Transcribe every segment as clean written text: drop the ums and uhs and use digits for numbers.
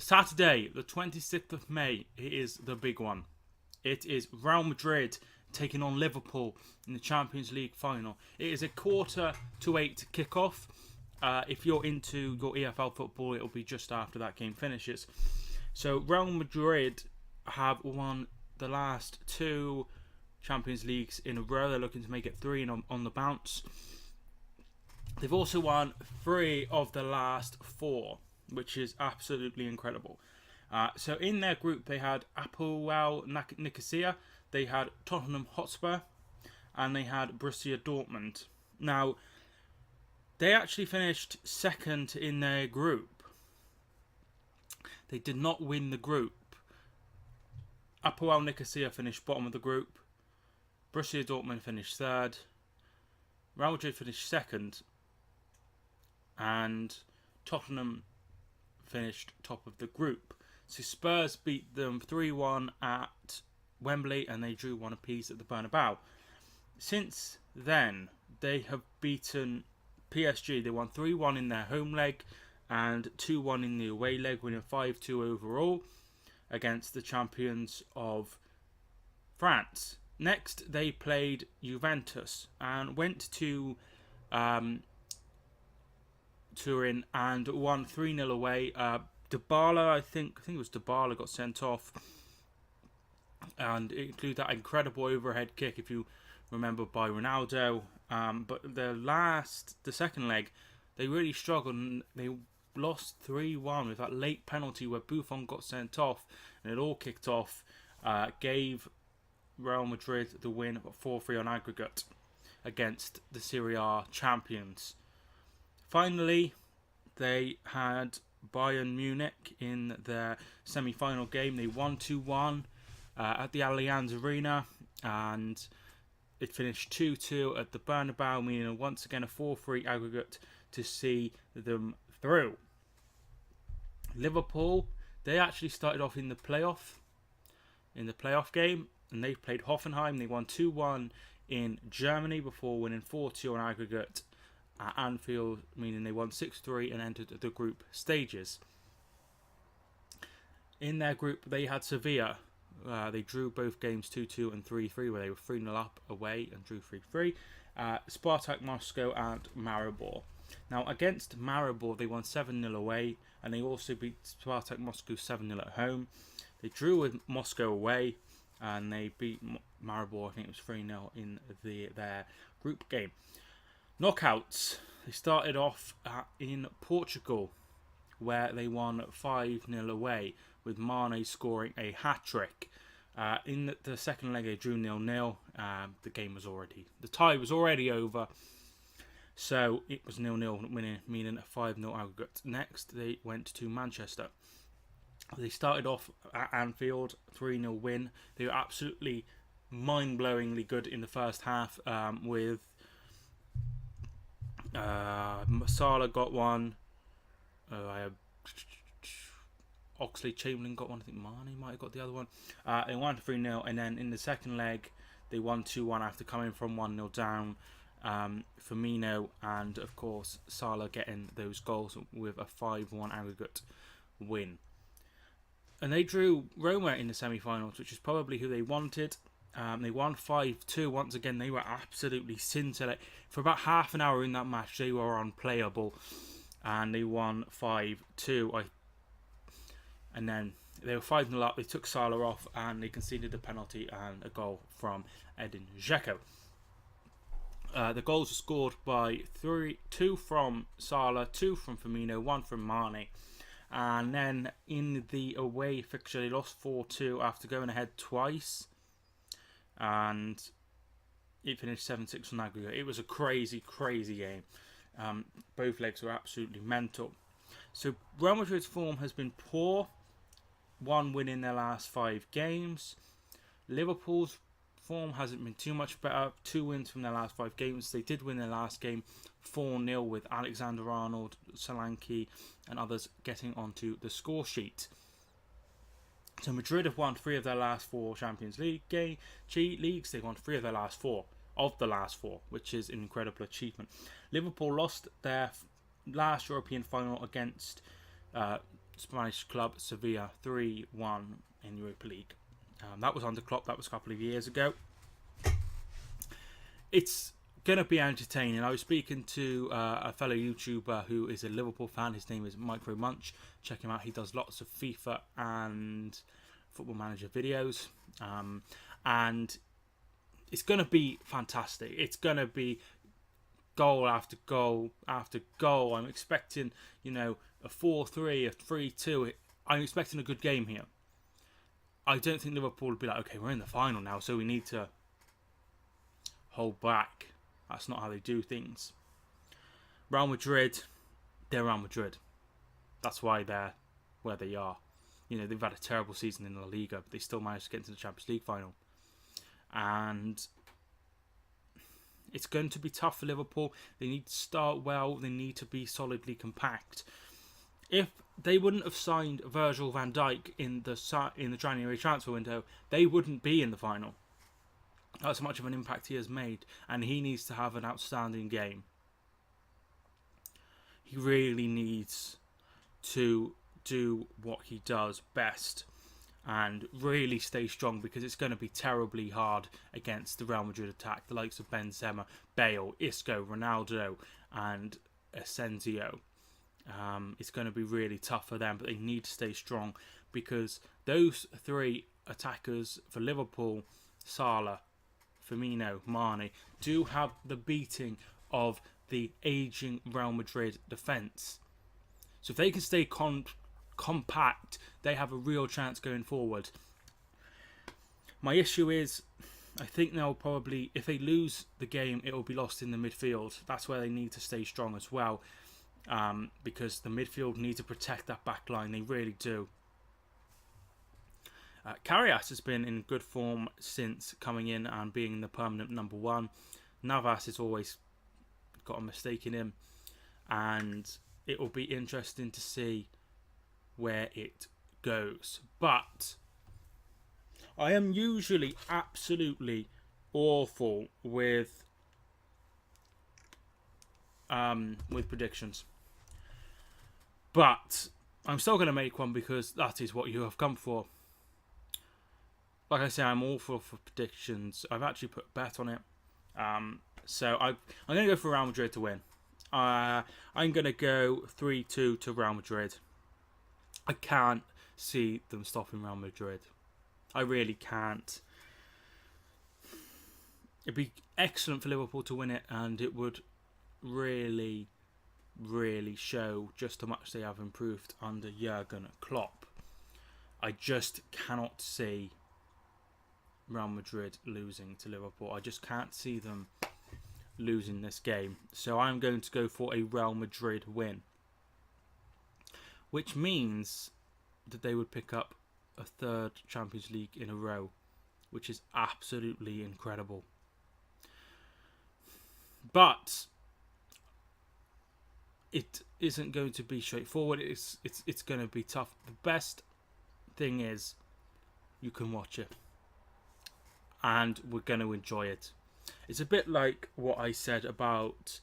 Saturday, the 26th of May, it is the big one. It is Real Madrid taking on Liverpool in the Champions League final. It is a 7:45 kickoff. If you're into your EFL football, it'll be just after that game finishes. So Real Madrid have won the last 2 Champions Leagues in a row. They're looking to make it 3 on the bounce. They've also won 3 of the last 4, which is absolutely incredible. So in their group, they had Apoel Nicosia, they had Tottenham Hotspur, and they had Borussia Dortmund. Now, they actually finished second in their group. They did not win the group. Apoel Nicosia finished bottom of the group. Borussia Dortmund finished third. Real Madrid finished second. And Tottenham finished top of the group. So Spurs beat them 3-1 at Wembley and they drew 1 apiece at the Bernabeu. Since then, they have beaten PSG. They won 3-1 in their home leg and 2-1 in the away leg, winning 5-2 overall against the champions of France. Next, they played Juventus and went to Turin and won 3-0 away. Dybala, I think it was Dybala, got sent off, and it included that incredible overhead kick, if you remember, by Ronaldo. But the second leg, they really struggled and they lost 3-1 with that late penalty where Buffon got sent off, and it all kicked off. Gave Real Madrid the win, 4-3 on aggregate against the Serie A champions. Finally, they had Bayern Munich in their semi-final game. They won 2-1 at the Allianz Arena, and it finished 2-2 at the Bernabeu, meaning once again a 4-3 aggregate to see them through. Liverpool, they actually started off in the playoff game, and they played Hoffenheim. They won 2-1 in Germany before winning 4-2 on aggregate at Anfield, meaning they won 6-3 and entered the group stages. In their group, they had Sevilla. They drew both games 2-2 and 3-3, where they were 3-0 up away and drew 3-3. Spartak Moscow and Maribor. Now, against Maribor, they won 7-0 away, and they also beat Spartak Moscow 7-0 at home. They drew with Moscow away, and they beat Maribor, I think it was 3-0 in their group game. Knockouts. They started off in Portugal, where they won 5-0 away, with Mane scoring a hat-trick. In the second leg, they drew 0-0. The tie was already over, so it was 0-0, winning, meaning a 5-0 aggregate. Next, they went to Manchester. They started off at Anfield, 3-0 win. They were absolutely mind-blowingly good in the first half, with Salah got one. Oxlade-Chamberlain got one. I think Mane might have got the other one. They won 3-0, and then in the second leg, they won 2-1 after coming from 1-0 down. Firmino and, of course, Salah getting those goals with a 5-1 aggregate win. And they drew Roma in the semi-finals, which is probably who they wanted. They won 5-2. Once again, they were absolutely scintillating. For about half an hour in that match, they were unplayable. And they won 5-2. And then they were 5-0 up. They took Salah off and they conceded a penalty and a goal from Edin Dzeko. The goals were scored by 2 from Salah, 2 from Firmino, 1 from Mane. And then in the away fixture, they lost 4-2 after going ahead twice. And it finished 7-6 on aggregate. It was a crazy, crazy game. Both legs were absolutely mental. So Real Madrid's form has been poor. 1 win in their last 5 games. Liverpool's form hasn't been too much better. 2 wins from their last 5 games. They did win their last game 4-0 with Alexander-Arnold, Solanke and others getting onto the score sheet. So Madrid have won 3 of their last 4 Champions League leagues. They've won 3 of their last 4 of the last 4, which is an incredible achievement. Liverpool lost their last European final against Spanish club Sevilla 3-1 in Europa League. That was under Klopp. That was a couple of years ago. It's going to be entertaining. I was speaking to a fellow YouTuber who is a Liverpool fan. His name is Micro Munch. Check him out. He does lots of FIFA and Football Manager videos. And it's going to be fantastic. It's going to be goal after goal after goal. I'm expecting, a 4-3, a 3-2. I'm expecting a good game here. I don't think Liverpool will be like, okay, we're in the final now, so we need to hold back. That's not how they do things. Real Madrid, they're Real Madrid. That's why they're where they are. They've had a terrible season in La Liga, but they still managed to get into the Champions League final. And it's going to be tough for Liverpool. They need to start well. They need to be solidly compact. If they wouldn't have signed Virgil van Dijk in the January transfer window, they wouldn't be in the final. That's how much of an impact he has made, and he needs to have an outstanding game. He really needs to do what he does best and really stay strong, because it's going to be terribly hard against the Real Madrid attack, the likes of Benzema, Bale, Isco, Ronaldo and Asensio. It's going to be really tough for them, but they need to stay strong, because those three attackers for Liverpool, Salah, Firmino, Mane, do have the beating of the ageing Real Madrid defence. So if they can stay compact, they have a real chance going forward. My issue is, I think they'll probably, if they lose the game, it will be lost in the midfield. That's where they need to stay strong as well, because the midfield need to protect that back line. They really do. Karius has been in good form since coming in and being the permanent number one. Navas has always got a mistake in him, and it will be interesting to see where it goes. But I am usually absolutely awful with predictions, but I'm still going to make one, because that is what you have come for. Like I say, I'm awful for predictions. I've actually put a bet on it. So I'm going to go for Real Madrid to win. I'm going to go 3-2 to Real Madrid. I can't see them stopping Real Madrid. I really can't. It'd be excellent for Liverpool to win it, and it would really, really show just how much they have improved under Jurgen Klopp. I just cannot see Real Madrid losing to Liverpool. I just can't see them losing this game. So I'm going to go for a Real Madrid win, which means that they would pick up a third Champions League in a row, which is absolutely incredible. But it isn't going to be straightforward. It's going to be tough. The best thing is you can watch it, and we're going to enjoy it. It's a bit like what I said about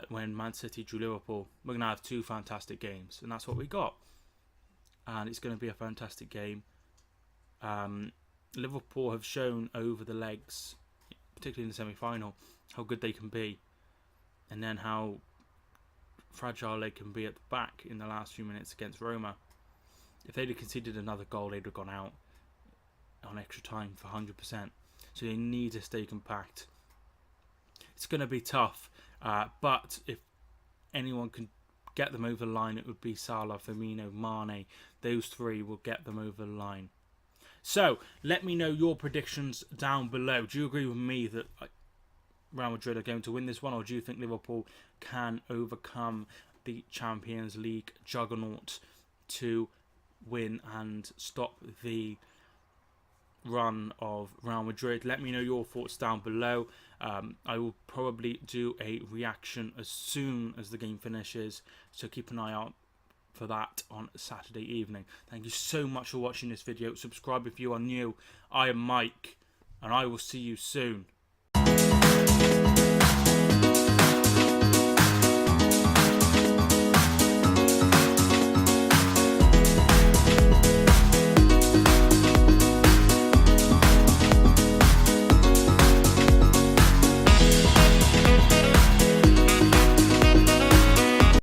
when Man City drew Liverpool. We're going to have two fantastic games, and that's what we got. And it's going to be a fantastic game. Liverpool have shown over the legs, particularly in the semi-final, how good they can be, and then how fragile they can be at the back in the last few minutes against Roma. If they'd have conceded another goal, they'd have gone out on extra time for 100%. So they need to stay compact. It's going to be tough, but if anyone can get them over the line, it would be Salah, Firmino, Mane. Those three will get them over the line. So let me know your predictions down below. Do you agree with me that Real Madrid are going to win this one, or do you think Liverpool can overcome the Champions League juggernaut to win and stop the run of Real Madrid? Let me know your thoughts down below. I will probably do a reaction as soon as the game finishes, so keep an eye out for that on Saturday evening. Thank you so much for watching this video. Subscribe if you are new. I am Mike, and I will see you soon.